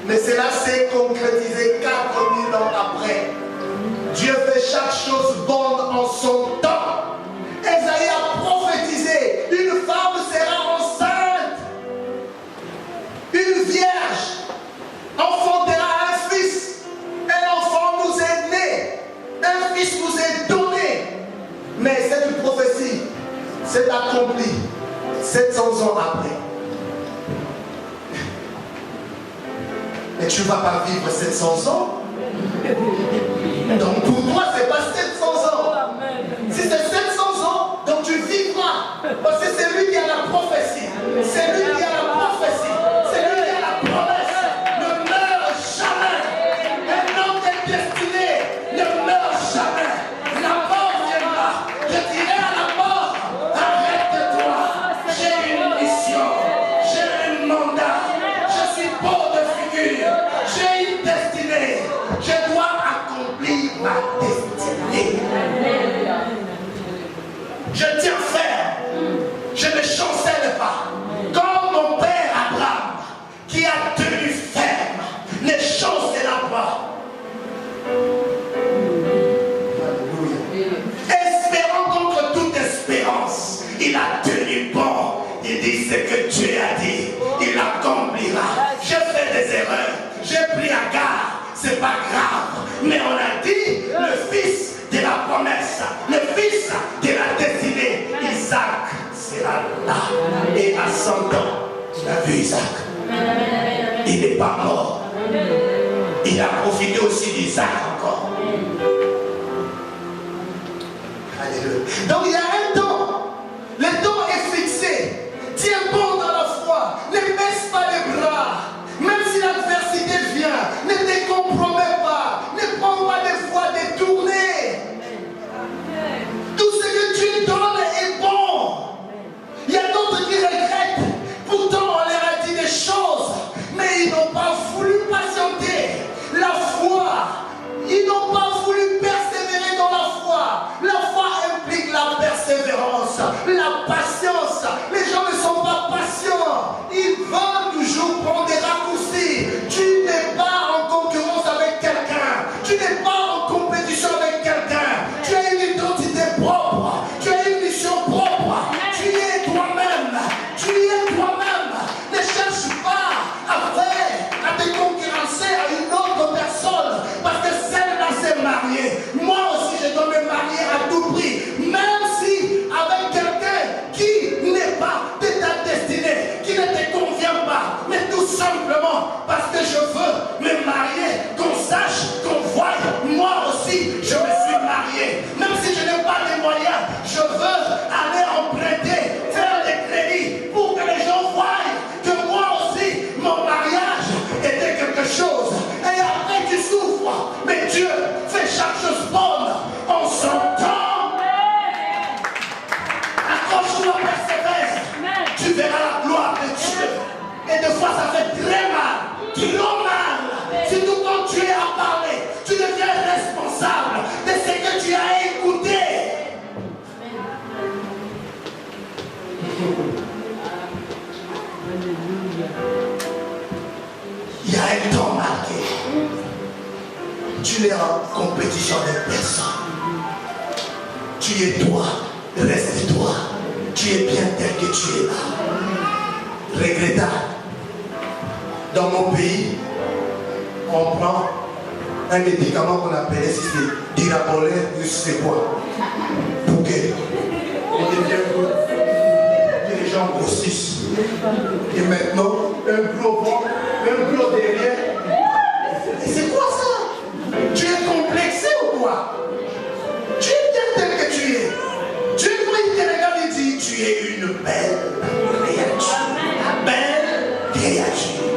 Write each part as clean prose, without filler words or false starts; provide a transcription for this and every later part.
Mais cela s'est concrétisé 4000 ans après. Dieu fait chaque chose bonne en son temps. Esaïe a prophétisé, une femme sera enceinte, une vierge enfantera un fils, un enfant nous est né, un fils nous est donné. Mais cette prophétie s'est accomplie 700 ans après. Mais tu ne vas pas vivre 700 ans. Donc pour toi, ce n'est pas 700 ans. Si c'est 700 ans, donc tu vivras. Parce que c'est lui qui a la prophétie. C'est lui qui a la prophétie. C'est lui qui a la promesse. Ne meurt jamais. Un homme est destiné ne meurt jamais. La mort viendra. Je dirai à la mort, arrête-toi. J'ai une mission. J'ai un mandat. Je suis beau de figure. J'ai une destinée. Je dois accomplir ma destinée. Je tiens ferme. Je ne chancelle pas. Comme mon père Abraham, qui a tenu ferme, ne chancela pas. Espérant contre toute espérance, il a tenu bon. Il dit ce que Dieu a dit, il accomplira. Je fais des erreurs, j'ai pris à garde, c'est pas grave. Mais on a dit le fils de la promesse, le fils de la destinée, Isaac sera là. Et à 100 ans, tu as vu Isaac. Il n'est pas mort. Il a profité aussi d'Isaac encore. Alléluia. Donc il y a un temps. Le temps est fixé. Tiens bon dans la foi. Ne baisse pas les bras. Même si l'adversité vient, ne te compromets pas. Ne prends pas des voies détournées. Tout ce que Dieu donne est bon. Il y a d'autres qui regrettent. Pourtant, on leur a dit des choses. Mais ils n'ont pas voulu patienter. La foi. Ils n'ont pas voulu persévérer dans la foi. La foi implique la persévérance, la patience. Les gens ne sont pas patients. Ils veulent toujours prendre des raccourcis. Tu n'es pas en concurrence avec quelqu'un. Tu n'es pas en compétition avec quelqu'un. Tu as une identité propre. Tu as une mission propre. Tu es toi-même. Tu es toi-même. Ne cherche pas à te concurrencer à une autre personne. Parce que celle-là s'est mariée. Moi aussi, je dois me marier à tout prix. Même si avec quelqu'un qui n'est pas de ta destinée, qui ne te convient pas, mais tout simplement parce que je veux me marier, qu'on sache, qu'on voie, moi aussi, je me suis marié. Même si je n'ai pas les moyens, je veux aller emprunter, faire des crédits pour que les gens voient que moi aussi, mon mariage était quelque chose. Et après tu souffres, mais Dieu fait chaque chose bonne en son temps. Accroche-toi, persévère. Tu verras la gloire de Dieu. Et des fois ça fait très mal, trop mal. Surtout quand tu es à parler, tu deviens responsable de ce que tu as écouté. Il y a un temps marqué. Tu n'es en compétition avec personne. Tu es toi, reste toi. Tu es bien tel que tu es là. Regrettable. Dans mon pays, on prend un médicament qu'on appelait Dirabolin, je sais quoi. Bouquet. Il devient gros. Et les gens grossissent. Et maintenant, un gros ventre, un gros derrière. Et c'est quoi ça? Tu es complexé ou quoi? Tu es bien tel que tu es. Dieu, quand il te regarde, il dit, tu es une belle créature. Belle créature.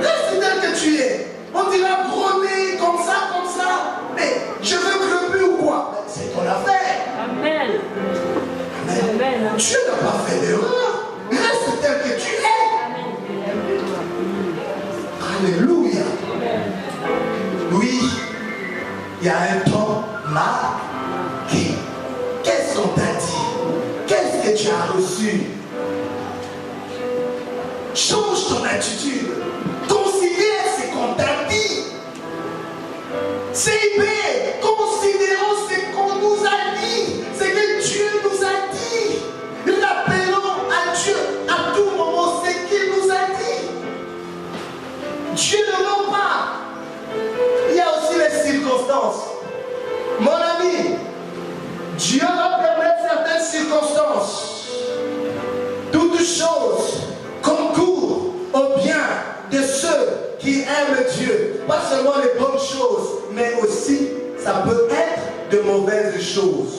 Reste tel que tu es. On dira grogner comme ça. Mais je veux crepus ou quoi? C'est ton affaire. Amen. Amen. Dieu n'a pas fait d'erreur. Reste tel que tu es. Alléluia. Oui, il y a un temps marqué. Qu'est-ce qu'on t'a dit? Qu'est-ce que tu as reçu? Change ton attitude. Considère Dieu ne ment pas. Il y a aussi les circonstances. Mon ami, Dieu va permettre certaines circonstances. Toutes choses concourent au bien de ceux qui aiment Dieu. Pas seulement les bonnes choses, mais aussi ça peut être de mauvaises choses.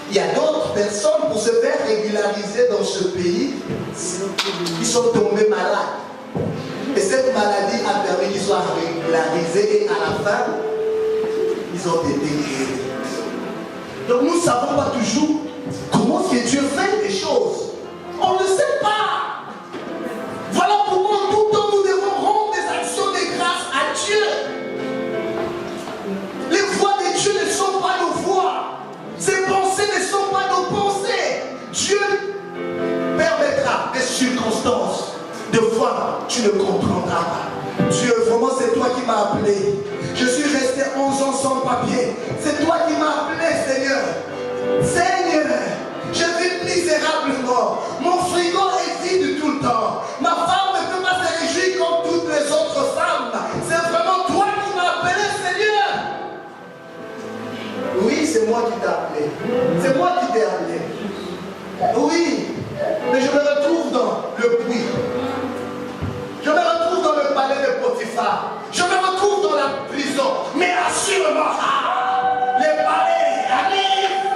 Il y a d'autres personnes pour se faire régulariser dans ce pays, ils sont tombés malades. Et cette maladie a permis qu'ils soient régularisés et à la fin, ils ont été guéris. Donc nous ne savons pas toujours comment est-ce que Dieu fait les choses. On ne sait pas. Voilà pourquoi tout le temps nous devons rendre des actions de grâce à Dieu. Les voies de Dieu ne sont pas nos voies. Ses pensées ne sont pas nos pensées. Dieu permettra des circonstances. De fois, tu ne comprendras pas. Dieu, vraiment, c'est toi qui m'as appelé. Je suis resté 11 ans sans papier. C'est toi qui m'as appelé, Seigneur. Seigneur, je vis misérablement. Mon frigo est vide tout le temps. Ma femme ne peut pas se réjouir comme toutes les autres femmes. C'est vraiment toi qui m'as appelé, Seigneur. Oui, c'est moi qui t'ai appelé. C'est moi qui t'ai appelé. Oui, mais je me retrouve dans le puits. Je me retrouve dans le palais de Potiphar. Je me retrouve dans la prison. Mais assurément, les palais arrivent.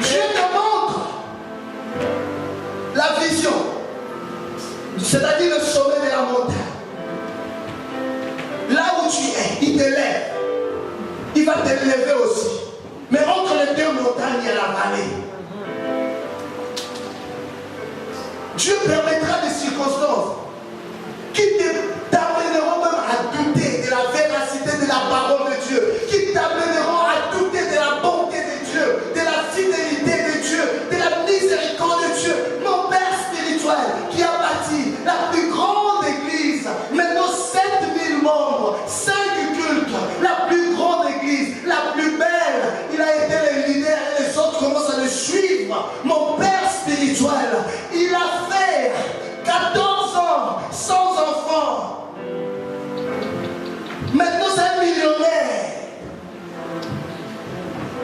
Dieu te montre la vision, c'est-à-dire le sommet de la montagne. Là où tu es, il te lève. Il va te lever aussi. Mais entre les deux montagnes, il y a la vallée. Dieu permettra des circonstances qui t'amèneront même à douter de la véracité de la parole de Dieu, qui t'amèneront à douter de la bonté de Dieu, de la fidélité de Dieu, de la miséricorde de Dieu. Mon Père spirituel qui a bâti la plus grande église, maintenant 7000 membres, 5 cultes, la plus grande église, la plus belle, il a été le leader et les autres commencent à le suivre. Mon Père spirituel, il a fait 14 ans sans enfant. Maintenant c'est un millionnaire.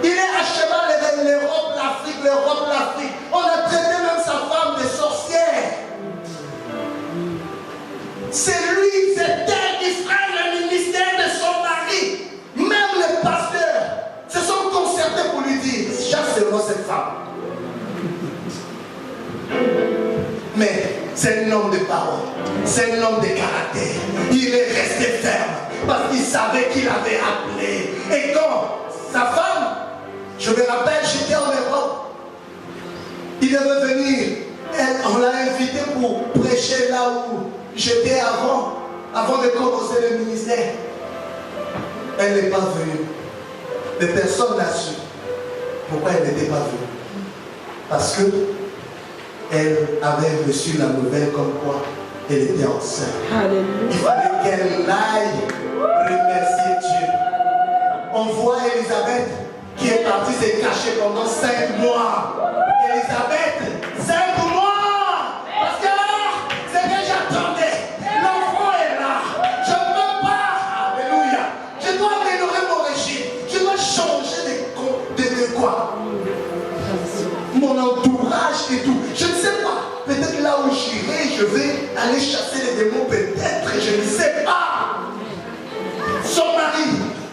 Il est à cheval l'Europe, l'Afrique, l'Europe, l'Afrique. On a traité même sa femme de sorcière. C'est lui, c'est elle qui freine le ministère de son mari. Même les pasteurs se sont concertés pour lui dire, chasse seulement cette femme. Mais c'est un homme de parole, c'est un homme de caractère. Il est resté ferme parce qu'il savait qu'il avait appelé. Et quand sa femme, je me rappelle, j'étais en Europe, il devait venir. On l'a invité pour prêcher là où j'étais avant de commencer le ministère. Elle n'est pas venue. Mais personne n'a su pourquoi elle n'était pas venue. Parce que elle avait reçu la nouvelle comme quoi elle était enceinte. Alléluia. Il fallait qu'elle aille remercier Dieu. On voit Elisabeth qui est partie se cacher pendant 5 mois. Elisabeth, 5 mois! Parce que c'est que j'attendais. L'enfant est là. Je ne peux pas. Alléluia. Je dois améliorer mon régime. Je dois changer de quoi? Mon entourage et tout. Je ne sais pas. Peut-être là où j'irai, je vais aller chasser les démons. Peut-être, je ne sais pas. Son mari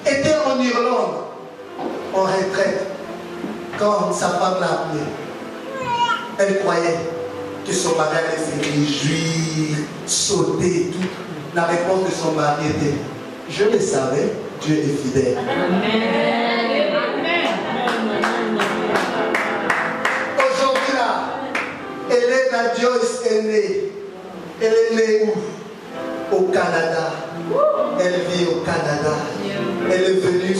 était en Irlande, en retraite, quand sa femme l'a appelé. Elle croyait que son mari allait se réjouir, sauter et tout. La réponse de son mari était, je le savais, Dieu est fidèle. Amen. Aujourd'hui là, Hélène Joyce est née. Elle est née où? Au Canada. Elle vit au Canada. Elle est venue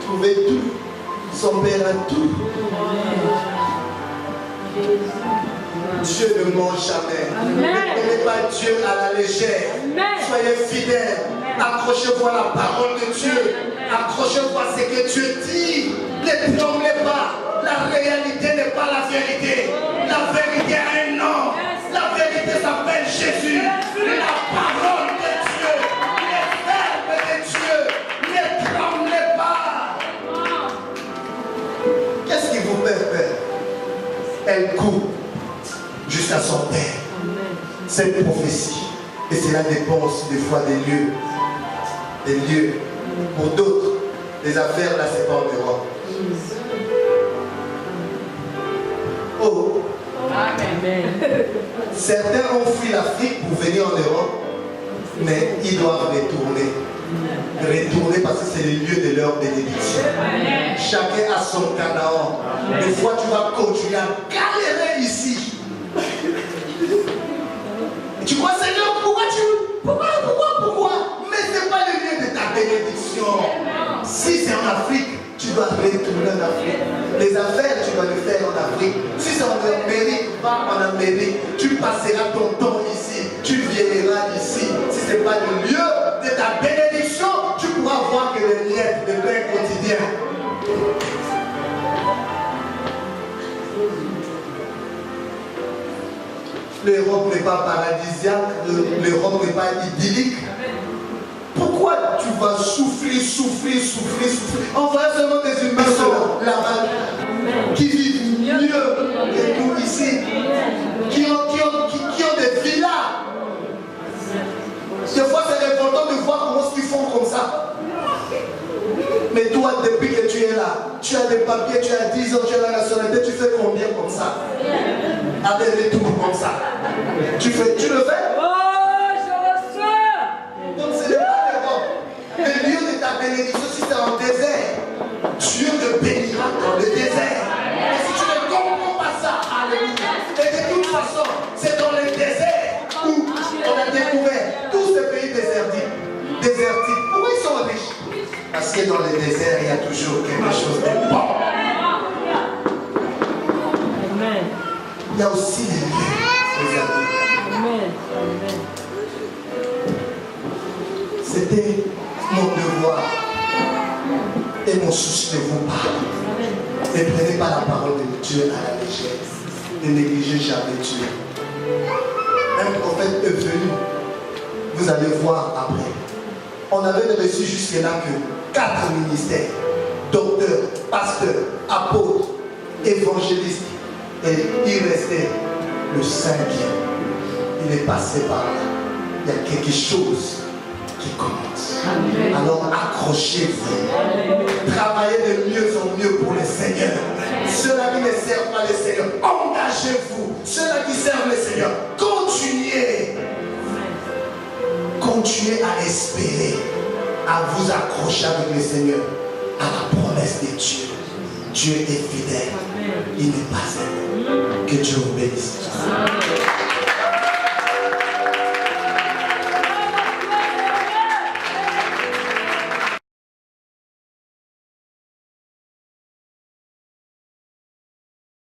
trouver tout. Son père a tout. Dieu ne ment jamais. Ne prenez pas Dieu à la légère. Soyez fidèles. Accrochez-vous à la parole de Dieu. Accrochez-vous à ce que Dieu dit. Ne tremblez pas. La réalité n'est pas la vérité. La vérité a un nom. La vérité s'appelle Jésus. La parole de Dieu. Les verbes de Dieu. Ne tremblez pas. Qu'est-ce qui vous fait peur? Elle court jusqu'à son père. Cette prophétie. Et cela dépend aussi des fois des lieux. Des lieux. Pour d'autres, les affaires là, c'est pas en Europe. Oh. Amen. Certains ont fui l'Afrique pour venir en Europe, mais ils doivent retourner. Retourner parce que c'est le lieu de leur bénédiction. Chacun a son Canaan. Des fois, tu vas continuer à galérer ici. Tu crois, Seigneur, pourquoi? Mais ce n'est pas le lieu de ta bénédiction. Si c'est en Afrique, tu dois retourner en Afrique. Les affaires, tu dois les faire en Afrique. Si c'est en Amérique, va en Amérique. Tu passeras ton temps ici. Tu viendras ici. Si ce n'est pas le lieu de ta bénédiction, tu pourras voir que les miettes de pain quotidien. L'Europe n'est pas paradisiaque, l'Europe n'est pas idyllique. Pourquoi tu vas souffrir? En voyant seulement des humains là-bas qui vivent mieux que nous ici, qui ont des villas. Des fois, c'est important de voir comment ils font comme ça. Mais toi, depuis que tu es là, tu as des papiers, tu as 10 ans, tu as la nationalité, tu fais combien comme ça? Avec des tours comme ça. Tu le fais? Oh, je le sais. Donc ce n'est pas l'Europe. Le lieu de ta bénédiction, si c'est en désert, Dieu te bénira dans le désert. Et si tu ne comprends pas ça, alléluia. Et de toute façon, c'est dans le désert où on a découvert tous ces pays désertiques. Pourquoi ils sont riches? Parce que dans le désert, il y a toujours quelque chose de bon. Amen. Il y a aussi des lieux, les amis. Amen. C'était mon devoir et mon souci de vous parler. Ne prenez pas la parole de Dieu à la légère. Ne négligez jamais Dieu. Un prophète est venu. Vous allez voir après. On avait reçu jusque-là que 4 ministères. Docteur, pasteur, apôtre, évangéliste. Et il restait le 5e. Il est passé par là. Il y a quelque chose qui commence. Amen. Alors accrochez-vous. Travaillez de mieux en mieux pour le Seigneur. Ceux-là qui ne servent pas le Seigneur, engagez-vous. Ceux-là qui servent le Seigneur, continuez à espérer, à vous accrocher avec le Seigneur, à la promesse de Dieu. Dieu est fidèle. Il n'est pas un. Que Dieu vous bénisse.